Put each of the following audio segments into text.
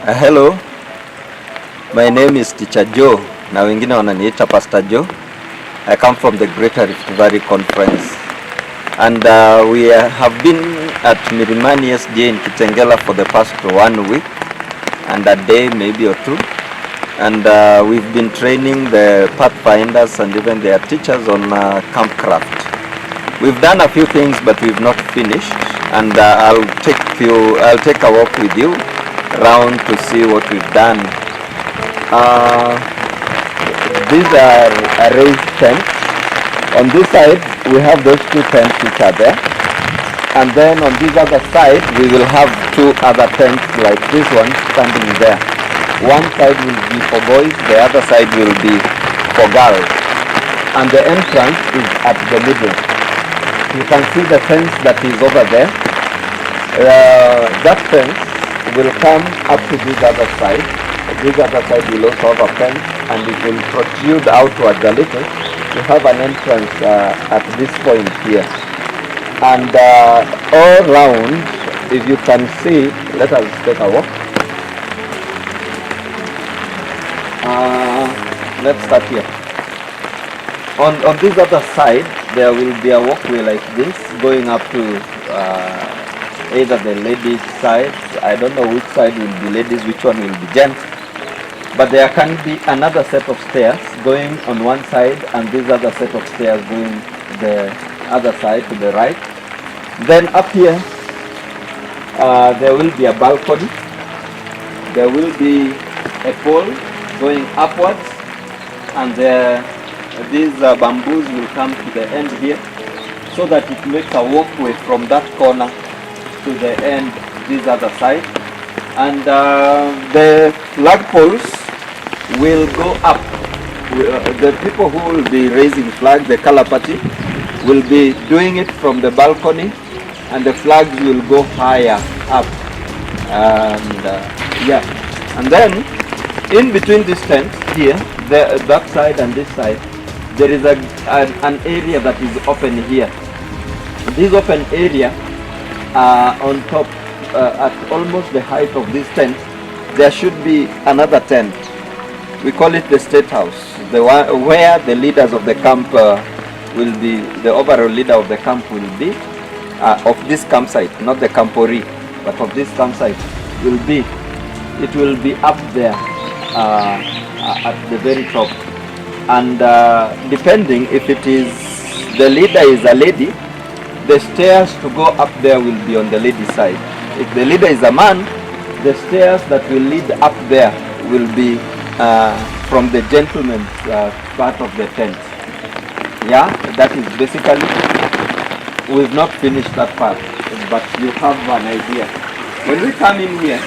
Hello, my name is Teacher Joe, na wengine wananiita Pastor Joe. I come from the Greater Rift Valley Conference, and we have been at Milimani SDA in Kitengela for the past 1 week and a day maybe or two, and we've been training the pathfinders and even their teachers on campcraft. We've done a few things, but we've not finished, and I'll take a walk with you around to see what we've done. These are raised tents. On this side we have those two tents which are there, and then on this other side we will have two other tents like this one standing there. One side will be for boys, the other side will be for girls, and the entrance is at the middle. You can see the fence that is over there. That fence will come up to this other side. This other side will also have a fence, and it will protrude outwards a little to have an entrance at this point here. And all round, if you can see, let us take a walk. Let's start here. On this other side, there will be a walkway like this going up to either the ladies' side. I don't know which side will be ladies, which one will be gents. But there can be another set of stairs going on one side, and this other set of stairs going the other side to the right. Then up here, there will be a balcony. There will be a pole going upwards, and these bamboos will come to the end here, so that it makes a walkway from that corner to the end this other side. And the flagpoles will go up. The people who will be raising flag, the color party, will be doing it from the balcony, and the flags will go higher up. And and then in between these tents here, that side and this side, there is an area that is open here. This open area, on top, at almost the height of this tent, there should be another tent. We call it the State House, the one where the leaders of the camp will be, the overall leader of the camp will be, of this campsite, not the campori, but of this campsite will be. It will be up there at the very top. And depending if it is, the leader is a lady, the stairs to go up there will be on the lady side. If the leader is a man, the stairs that will lead up there will be from the gentleman's part of the tent. Yeah, that is basically, we've not finished that part, but you have an idea. When we come in here,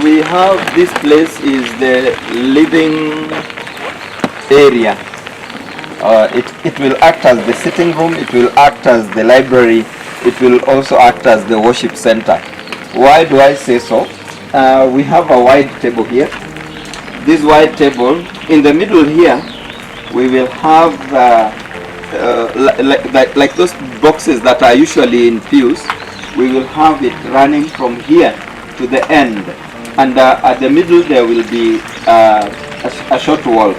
we have, this place is the living area. It will act as the sitting room, it will act as the library, it will also act as the worship center. Why do I say so? We have a wide table here. This wide table, in the middle here, we will have like those boxes that are usually in pews. We will have it running from here to the end, and at the middle there will be a short wall.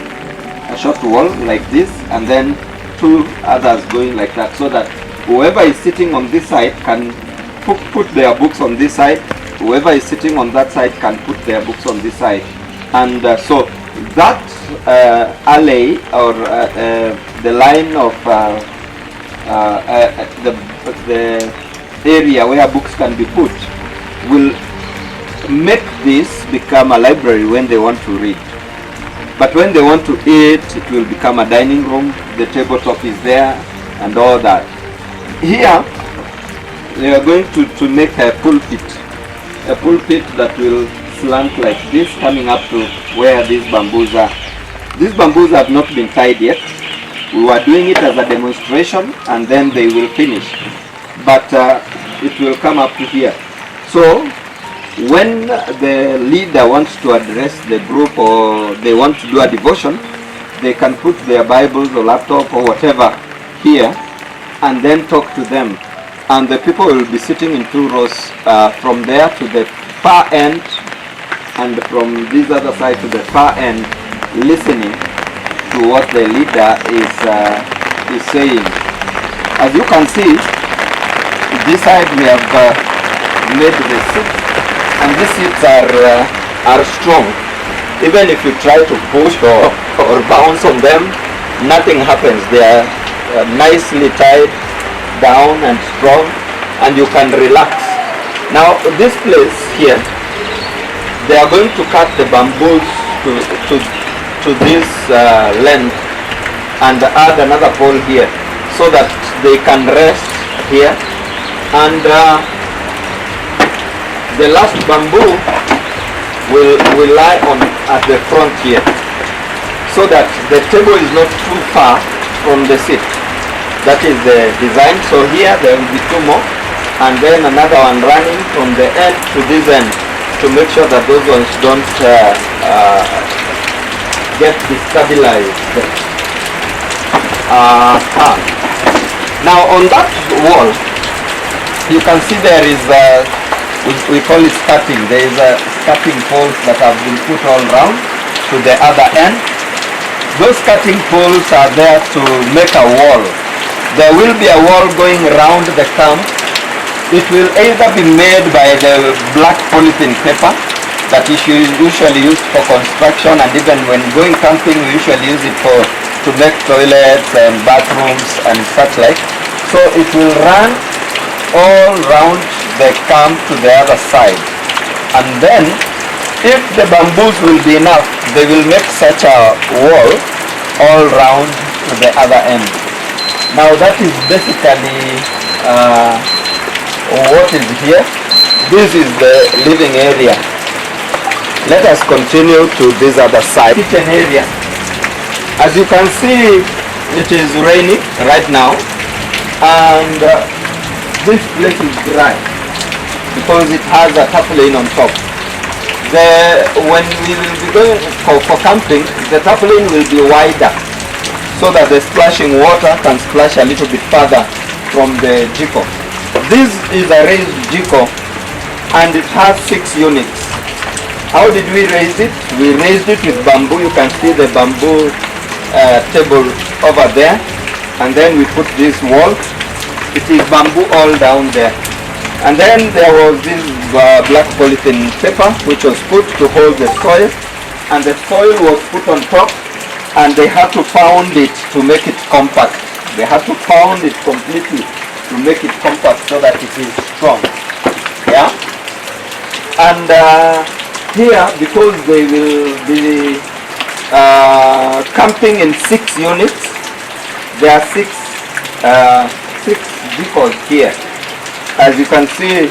A short wall like this, and then two others going like that, so that whoever is sitting on this side can put their books on this side, whoever is sitting on that side can put their books on this side. And so that alley, or the line of the area where books can be put, will make this become a library when they want to read. But when they want to eat, it will become a dining room. The tabletop is there and all that. Here, they are going to make a pulpit that will slant like this, coming up to where these bamboos are. These bamboos have not been tied yet. We were doing it as a demonstration, and then they will finish. But it will come up to here. So when the leader wants to address the group, or they want to do a devotion, they can put their Bibles or laptop or whatever here, and then talk to them. and the people will be sitting in 2 rows from there to the far end, and from this other side to the far end, listening to what the leader is saying. As you can see, this side we have made the seats, and these seats are strong. Even if you try to push or bounce on them, nothing happens. They are nicely tied down and strong, and you can relax. Now this place here, they are going to cut the bamboos to this length and add another pole here, so that they can rest here, and the last bamboo will lie on at the front here, so that the table is not too far from the seat. That is the design. So here there will be 2 more, and then another one running from the end to this end, to make sure that those ones don't get destabilized. Now on that wall, you can see there is we call it skirting. There is a skirting poles that have been put all round to the other end. Those skirting poles are there to make a wall. There will be a wall going around the camp. It will either be made by the black polythene paper that is usually used for construction, and even when going camping we usually use it to make toilets and bathrooms and such like. So it will run all round the camp to the other side, and then if the bamboos will be enough, they will make such a wall all round to the other end. Now that is basically what is here. This is the living area. Let us continue to this other side, kitchen area. As you can see, it is raining right now, and this place is dry because it has a tarpaulin on top. When we will be going for camping, the tarpaulin will be wider, so that the splashing water can splash a little bit further from the jiko. This is a raised jiko, and it has 6 units. How did we raise it? We raised it with bamboo. You can see the bamboo table over there, and then we put this wall. It is bamboo all down there, and then there was this black polythene paper which was put to hold the soil, and the soil was put on top, and they had to pound it to make it compact. They had to pound it completely to make it compact so that it is strong. Yeah, and here, because they will be camping in 6 units, there are 6 jikos here. As you can see,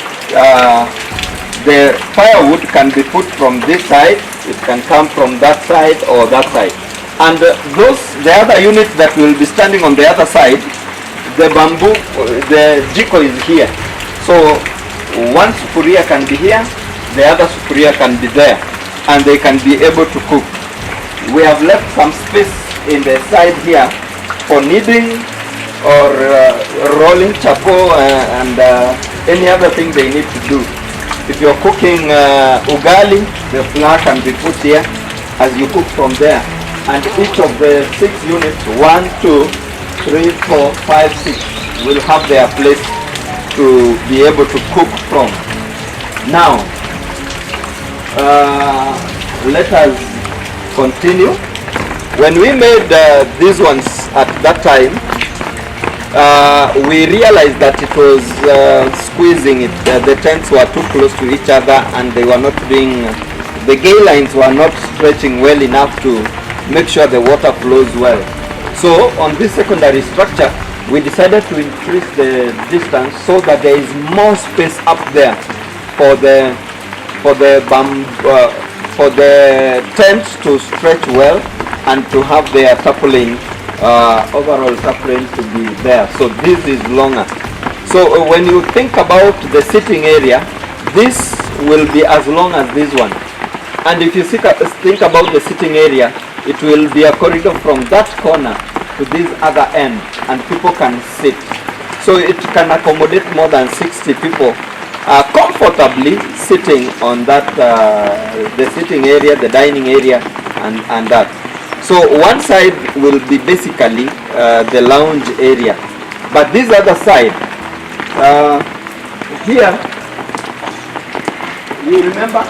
the firewood can be put from this side, it can come from that side or that side. And the other units that will be standing on the other side, the bamboo, the jiko is here. So one sufuria can be here, the other sufuria can be there, and they can be able to cook. We have left some space in the side here for kneading or rolling chapo and any other thing they need to do. If you're cooking ugali, the flour can be put here as you cook from there. And each of the 6 units, 1, 2, 3, 4, 5, 6, will have their place to be able to cook from. Now, let us continue. When we made these ones at that time, we realized that it was squeezing it. The tents were too close to each other, and they were not being, the gay lines were not stretching well enough to make sure the water flows well. So on this secondary structure, we decided to increase the distance so that there is more space up there for the tent to stretch well and to have their tarpaulin, overall tarpaulin to be there. So this is longer. So when you think about the sitting area, this will be as long as this one. And if you think about the sitting area, it will be a corridor from that corner to this other end, and people can sit. So so it can accommodate more than 60 people comfortably sitting on that, the sitting area, the dining area, and that. So one side will be basically the lounge area, but this other side, here, you remember,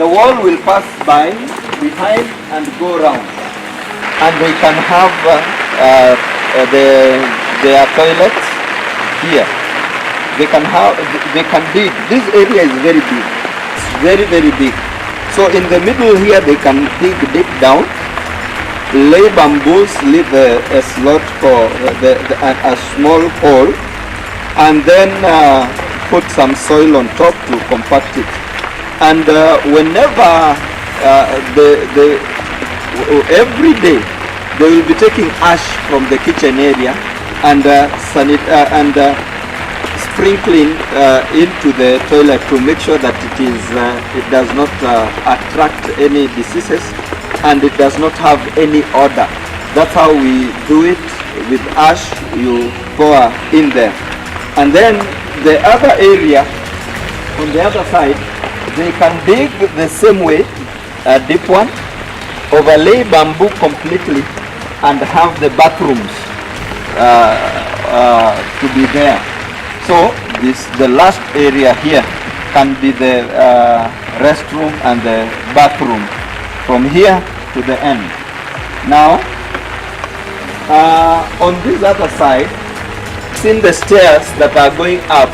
the wall will pass by behind and go round, and they can have their toilets here. They can dig. This area is very big. It's very, very big. So in the middle here, they can dig deep down, lay bamboos, leave a slot for a small hole, and then put some soil on top to compact it. And whenever every day, they will be taking ash from the kitchen area and sprinkling into the toilet to make sure that it does not attract any diseases and it does not have any odor. That's how we do it with ash. You pour in there, and then the other area on the other side, they can dig the same way, a deep one, overlay bamboo completely, and have the bathrooms to be there. So the last area here can be the restroom and the bathroom from here to the end. Now, on this other side, in the stairs that are going up,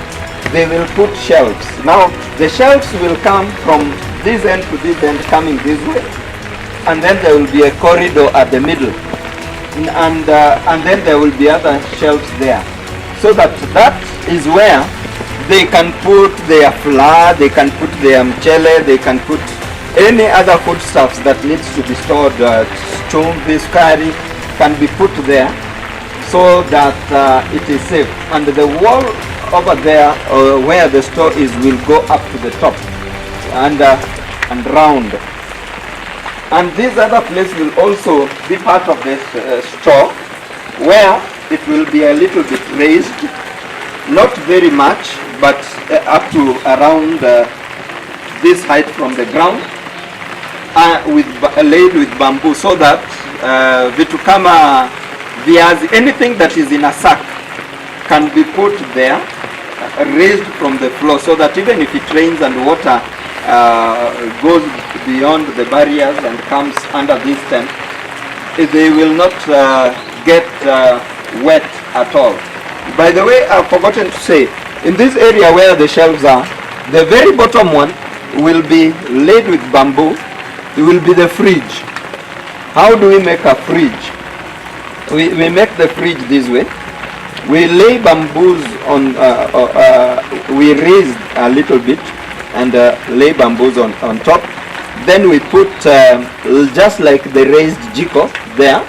they will put shelves. Now, the shelves will come from this end to this end, coming this way, and then there will be a corridor at the middle, and then there will be other shelves there, so that is where they can put their flour, they can put their mchele, they can put any other foodstuffs that needs to be stored. Chumvi, sukari can be put there, so that it is safe. And the wall over there, where the store is, will go up to the top and round. And this other place will also be part of the store, where it will be a little bit raised, not very much, but up to around this height from the ground, laid with bamboo, so that vitu kama viazi, anything that is in a sack can be put there, raised from the floor, so that even if it rains and water goes beyond the barriers and comes under this tent, they will not get wet at all. By the way, I've forgotten to say, in this area where the shelves are, the very bottom one will be laid with bamboo. It will be the fridge. How do we make a fridge? We make the fridge this way. We lay bamboos on, we raise a little bit and lay bamboos on top. Then we put, just like the raised jiko there,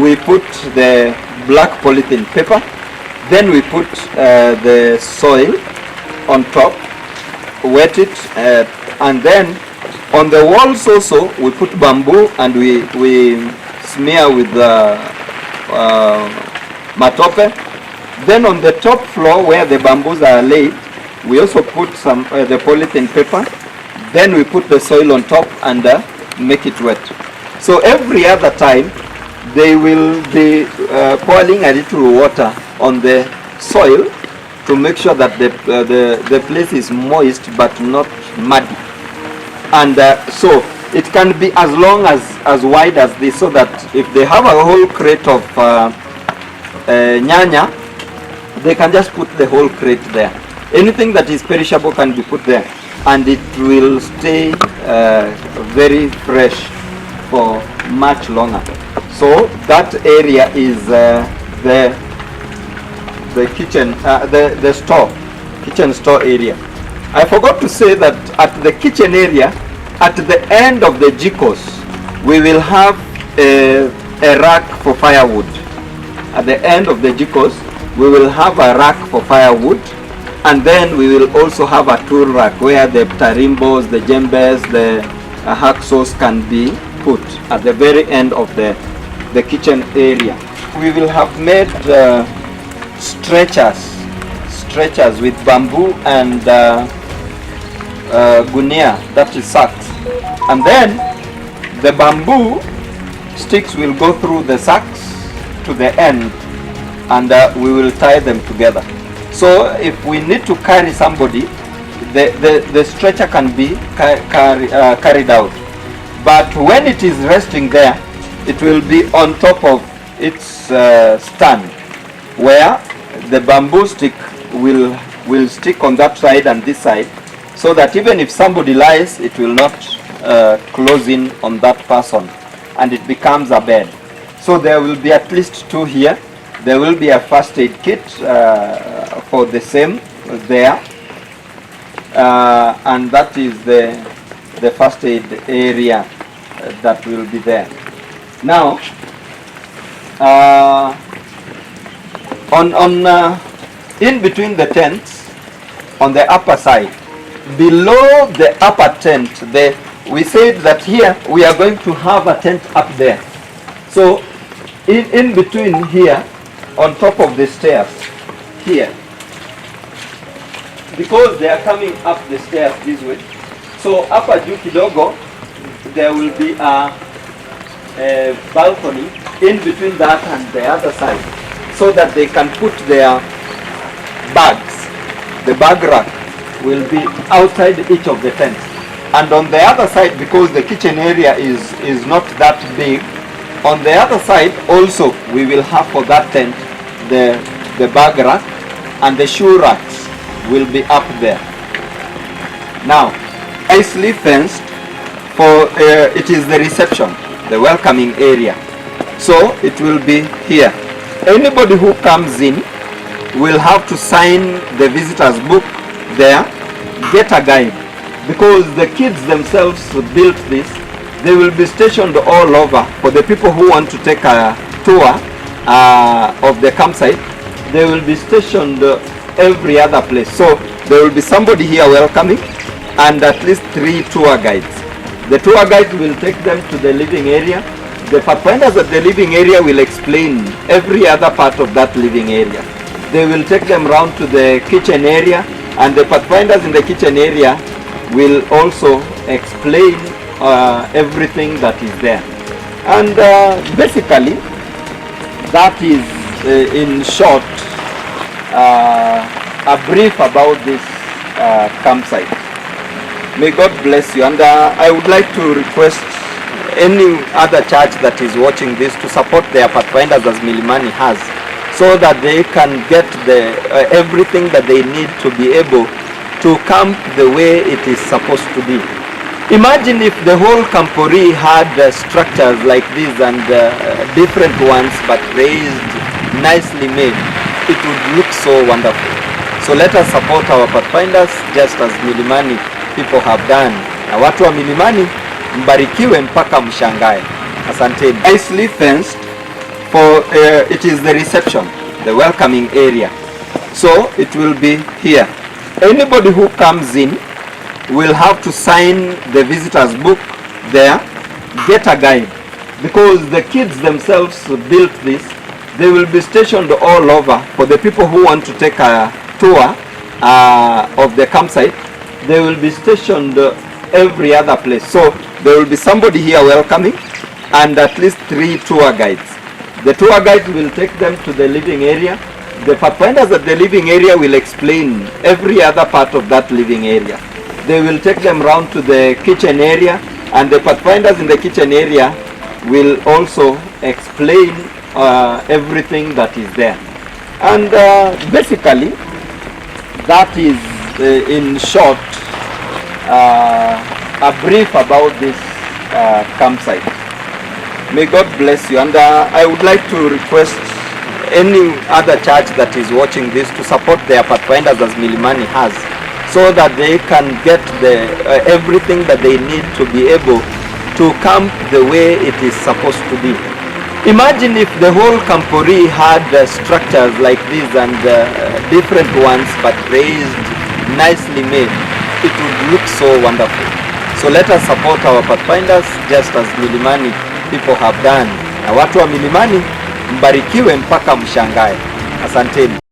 we put the black polythene paper. Then we put the soil on top, wet it, and then on the walls also we put bamboo, and we smear with matope. Then on the top floor where the bamboos are laid, we also put some the polythene paper. Then we put the soil on top and make it wet. So every other time they will be pouring a little water on the soil to make sure that the place is moist but not muddy. And so it can be as long as wide as this, so that if they have a whole crate of nyanya, they can just put the whole crate there. Anything that is perishable can be put there, and it will stay very fresh for much longer. So that area is the kitchen, the store, kitchen store area. I forgot to say that at the kitchen area, at the end of the jikos, we will have a rack for firewood. At the end of the jikos, we will have a rack for firewood, and then we will also have a tool rack where the tarimbos, the jembes, the hacksaws can be put at the very end of the kitchen area. We will have made stretchers with bamboo and gunia, that is sacks, and then the bamboo sticks will go through the sacks to the end, and we will tie them together. So if we need to carry somebody, the stretcher can be carried out. But when it is resting there, it will be on top of its stand, where the bamboo stick will stick on that side and this side, so that even if somebody lies, it will not close in on that person, and it becomes a bed. So there will be at least two here. There will be a first aid kit for the same there, and that is the first aid area that will be there. Now, in between the tents, on the upper side, below the upper tent, we said that here we are going to have a tent up there. So in between here, on top of the stairs here, because they are coming up the stairs this way, so upper juu kidogo there will be a balcony in between that and the other side, so that they can put their bags. The bag rack will be outside each of the tents, and on the other side, because the kitchen area is not that big, on the other side also we will have for that tent the bag rack, and the shoe racks will be up there. Now, nicely fenced, for it is the reception, the welcoming area. So it will be here. Anybody who comes in will have to sign the visitor's book there, get a guide, because the kids themselves built this. They will be stationed all over. For the people who want to take a tour of the campsite, they will be stationed every other place. So there will be somebody here welcoming, and at least 3 tour guides. The tour guides will take them to the living area. The pathfinders at the living area will explain every other part of that living area. They will take them round to the kitchen area, and the pathfinders in the kitchen area will also explain everything that is there. And basically, that is in short a brief about this campsite. May God bless you, and I would like to request any other church that is watching this to support their pathfinders as Milimani has, so that they can get everything that they need to be able to camp the way it is supposed to be. Imagine if the whole Kampori had structures like this, and different ones but raised, nicely made. It would look so wonderful. So let us support our pathfinders just as Milimani people have done. Na watu wa Milimani, mbarikiwe mpaka mshangae. Asanteni. Nicely fenced, for it is the reception, the welcoming area. So it will be here. Anybody who comes in will have to sign the visitor's book there, get a guide, because the kids themselves built this. They will be stationed all over. For the people who want to take a tour of the campsite, they will be stationed every other place. So there will be somebody here welcoming, and at least 3 tour guides. The tour guides will take them to the living area. The pathfinders at the living area will explain every other part of that living area. They will take them round to the kitchen area, and the pathfinders in the kitchen area will also explain everything that is there. And basically, that is in short a brief about this campsite. May God bless you, and I would like to request any other church that is watching this to support their pathfinders as Milimani has, so that they can get everything that they need to be able to camp the way it is supposed to be. Imagine if the whole Kampori had structures like this, and different ones but raised, nicely made. It would look so wonderful. So let us support our pathfinders just as Milimani people have done. Na watu wa Milimani, mbarikiwe mpaka mshangae. Asanteni.